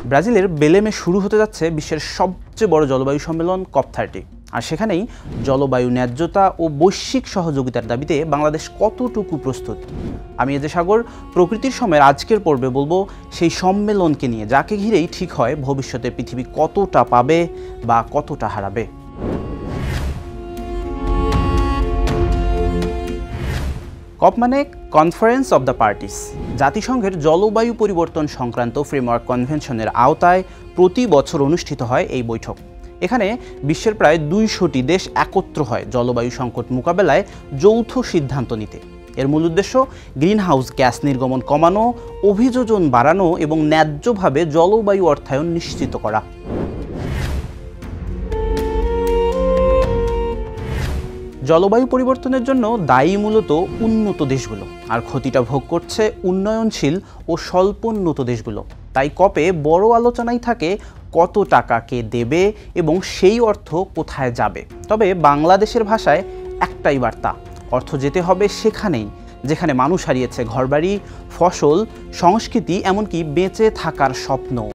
ব্রাজিলের বেলেমে শুরু হতে যাচ্ছে বিশ্বের সবচেয়ে বড় জলবায়ু সম্মেলন COP30। আর সেখানেই জলবায়ু ন্যায্যতা ও বৈশ্বিক সহযোগিতার দাবিতে বাংলাদেশ কতটুকু প্রস্তুত। আমি এজে সাগর প্রকৃতির সময়ের আজকের পর্বে বলবো সেই সম্মেলনকে নিয়ে, যাকে ঘিরেই ঠিক হয় ভবিষ্যতে পৃথিবী কতটা পাবে বা কতটা হারাবে। COP মানে কনফারেন্স অব দ্য পার্টিস। জাতিসংঘের জলবায়ু পরিবর্তন সংক্রান্ত ফ্রেমওয়ার্ক কনভেনশনের আওতায় প্রতি বছর অনুষ্ঠিত হয় এই বৈঠক। এখানে বিশ্বের প্রায় 200টি দেশ একত্র হয় জলবায়ু সংকট মোকাবেলায় যৌথ সিদ্ধান্ত নিতে। এর মূল উদ্দেশ্য গ্রিনহাউস গ্যাস নির্গমন কমানো, অভিযোজন বাড়ানো এবং ন্যায্যভাবে জলবায়ু অর্থায়ন নিশ্চিত করা। জলবায়ু পরিবর্তনের জন্য দায়ী মূলত উন্নত দেশগুলো, আর ক্ষতিটা ভোগ করছে উন্নয়নশীল ও স্বল্পোন্নত দেশগুলো। তাই কপে বড় আলোচনাই থাকে কত টাকা কে দেবে এবং সেই অর্থ কোথায় যাবে। তবে বাংলাদেশের ভাষায় একটাই বার্তা, অর্থ যেতে হবে সেখানেই যেখানে মানুষ হারিয়েছে ঘরবাড়ি, ফসল, সংস্কৃতি, এমনকি বেঁচে থাকার স্বপ্ন।